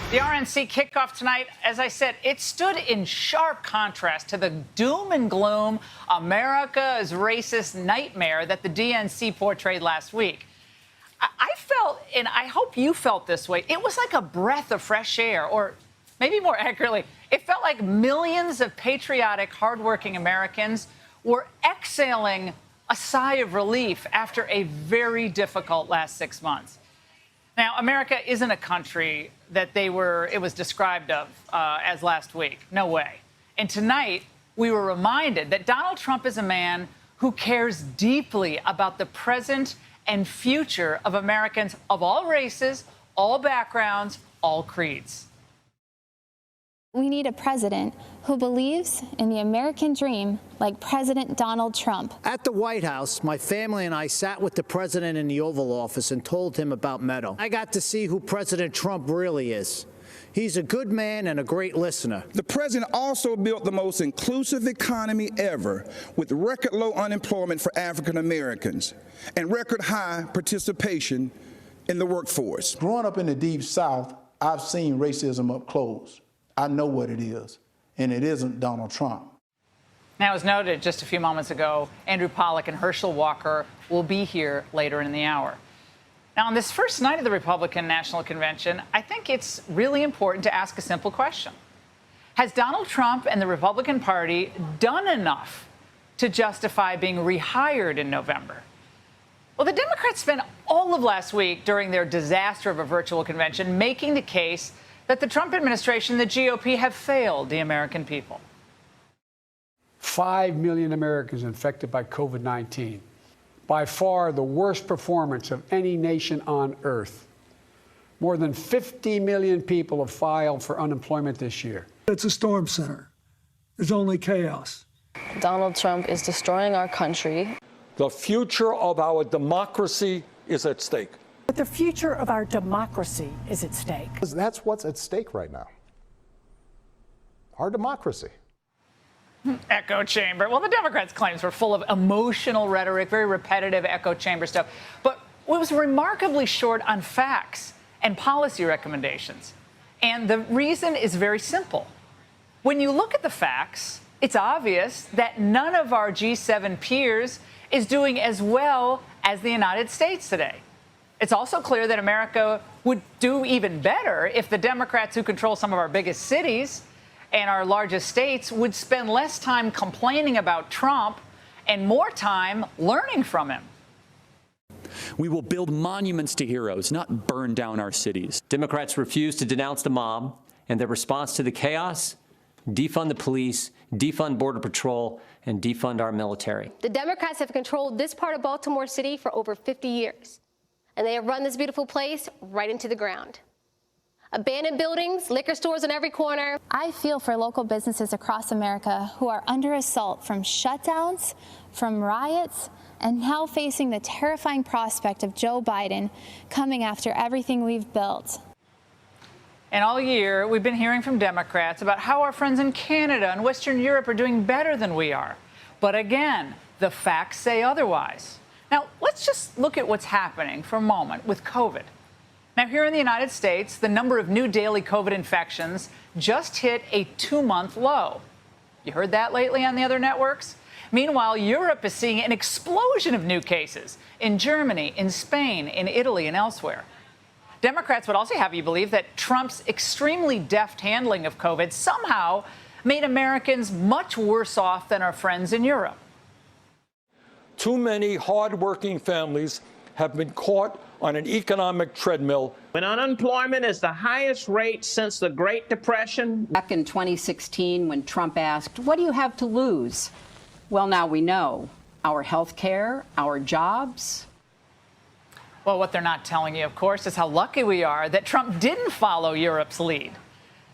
The RNC kickoff tonight, as I said, it stood in sharp contrast to the doom and gloom, America's racist nightmare that the DNC portrayed last week. I felt, and I hope you felt this way, it was like a breath of fresh air, or maybe more accurately, it felt like millions of patriotic, hardworking Americans were exhaling a sigh of relief after a very difficult last 6 months. Now, America isn't a country that it was described of as last week. No way. And tonight, we were reminded that Donald Trump is a man who cares deeply about the present and future of Americans of all races, all backgrounds, all creeds. We need a president who believes in the American dream like President Donald Trump. At the White House, my family and I sat with the president in the Oval Office and told him about Meadow. I got to see who President Trump really is. He's a good man and a great listener. The president also built the most inclusive economy ever, with record low unemployment for African Americans and record high participation in the workforce. Growing up in the Deep South, I've seen racism up close. I know what it is, and it isn't Donald Trump. Now, as noted just a few moments ago, Andrew Pollack and Herschel Walker will be here later in the hour. Now, on this first night of the Republican National Convention, I think it's really important to ask a simple question. Has Donald Trump and the Republican Party done enough to justify being rehired in November? Well, the Democrats spent all of last week during their disaster of a virtual convention making the case that the Trump administration and the GOP have failed the American people. 5 million Americans infected by COVID-19. By far the worst performance of any nation on earth. More than 50 million people have filed for unemployment this year. It's a storm center. There's only chaos. Donald Trump is destroying our country. The future of our democracy is at stake. But the future of our democracy is at stake. That's what's at stake right now. Our democracy. Echo chamber. Well, the Democrats' claims were full of emotional rhetoric, very repetitive echo chamber stuff. But it was remarkably short on facts and policy recommendations. And the reason is very simple. When you look at the facts, it's obvious that none of our G7 peers is doing as well as the United States today. It's also clear that America would do even better if the Democrats who control some of our biggest cities and our largest states would spend less time complaining about Trump and more time learning from him. We will build monuments to heroes, not burn down our cities. Democrats refuse to denounce the mob, and their response to the chaos: defund the police, defund Border Patrol, and defund our military. The Democrats have controlled this part of Baltimore City for over 50 years. And they have run this beautiful place right into the ground. Abandoned buildings, liquor stores on every corner. I feel for local businesses across America who are under assault from shutdowns, from riots, and now facing the terrifying prospect of Joe Biden coming after everything we've built. And all year, we've been hearing from Democrats about how our friends in Canada and Western Europe are doing better than we are. But again, the facts say otherwise. Now, let's just look at what's happening for a moment with COVID. Now, here in the United States, the number of new daily COVID infections just hit a 2-month low. You heard that lately on the other networks? Meanwhile, Europe is seeing an explosion of new cases in Germany, in Spain, in Italy, and elsewhere. Democrats would also have you believe that Trump's extremely deft handling of COVID somehow made Americans much worse off than our friends in Europe. Too many hardworking families have been caught on an economic treadmill. When unemployment is the highest rate since the Great Depression. Back in 2016, when Trump asked, "What do you have to lose?" Well, now we know. Our health care, our jobs. Well, what they're not telling you, of course, is how lucky we are that Trump didn't follow Europe's lead.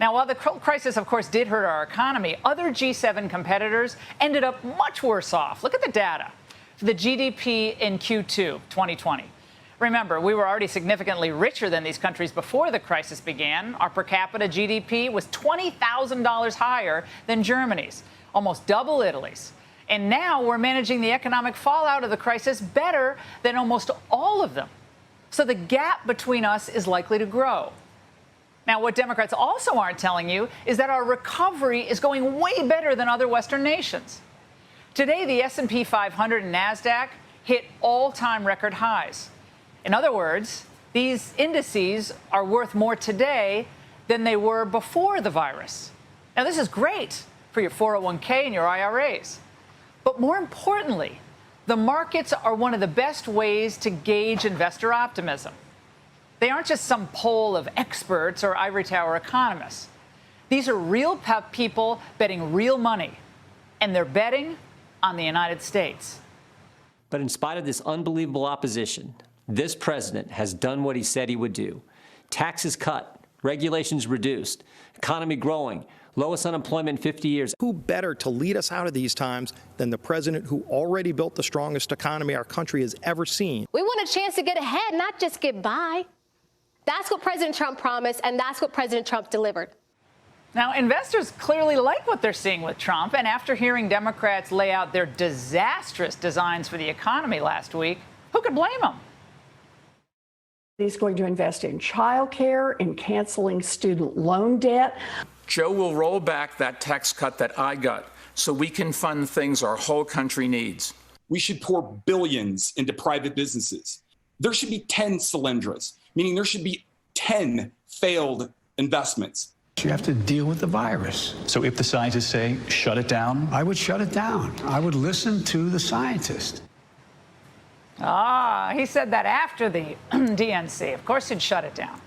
Now, while the crisis, of course, did hurt our economy, other G7 competitors ended up much worse off. Look at the data. The GDP in Q2 2020. Remember, we were already significantly richer than these countries before the crisis began. Our per capita GDP was $20,000 higher than Germany's, almost double Italy's. And now we're managing the economic fallout of the crisis better than almost all of them. So the gap between us is likely to grow. Now, what Democrats also aren't telling you is that our recovery is going way better than other Western nations. Today, the S&P 500 and NASDAQ hit all-time record highs. In other words, these indices are worth more today than they were before the virus. Now, this is great for your 401k and your IRAs. But more importantly, the markets are one of the best ways to gauge investor optimism. They aren't just some poll of experts or ivory tower economists. These are real people betting real money, and they're betting on the United States. But in spite of this unbelievable opposition, this president has done what he said he would do. Taxes cut, regulations reduced, economy growing, lowest unemployment in 50 years. Who better to lead us out of these times than the president who already built the strongest economy our country has ever seen? We want a chance to get ahead, not just get by. That's what President Trump promised, and that's what President Trump delivered. Now, investors clearly like what they're seeing with Trump, and after hearing Democrats lay out their disastrous designs for the economy last week, who could blame them? He's going to invest in childcare, in canceling student loan debt. Joe will roll back that tax cut that I got so we can fund things our whole country needs. We should pour billions into private businesses. There should be 10 Solyndras, meaning there should be 10 failed investments. You have to deal with the virus. So if the scientists say, shut it down, I would shut it down. I would listen to the scientists. He said that after the DNC. Of course, he'd shut it down.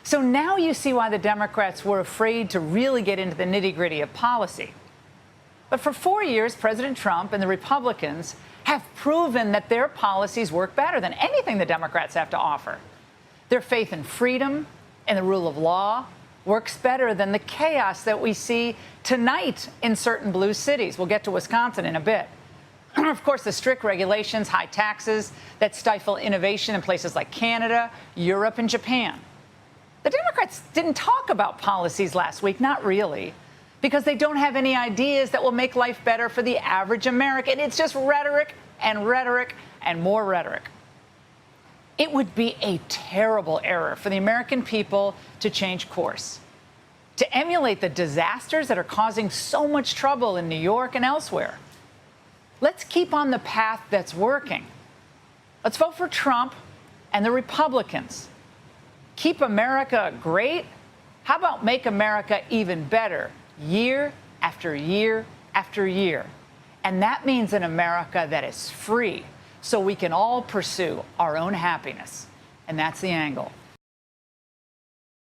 So now you see why the Democrats were afraid to really get into the nitty-gritty of policy. But for 4 years, President Trump and the Republicans have proven that their policies work better than anything the Democrats have to offer. Their faith in freedom and the rule of law works better than the chaos that we see tonight in certain blue cities. We'll get to Wisconsin in a bit. Of course, the strict regulations, high taxes that stifle innovation in places like Canada, Europe, and Japan. The Democrats didn't talk about policies last week, not really, because they don't have any ideas that will make life better for the average American. It's just rhetoric and rhetoric and more rhetoric. It would be a terrible error for the American people to change course, to emulate the disasters that are causing so much trouble in New York and elsewhere. Let's keep on the path that's working. Let's vote for Trump and the Republicans. Keep America great? How about make America even better year after year after year? And that means an America that is free, so we can all pursue our own happiness. And that's the angle.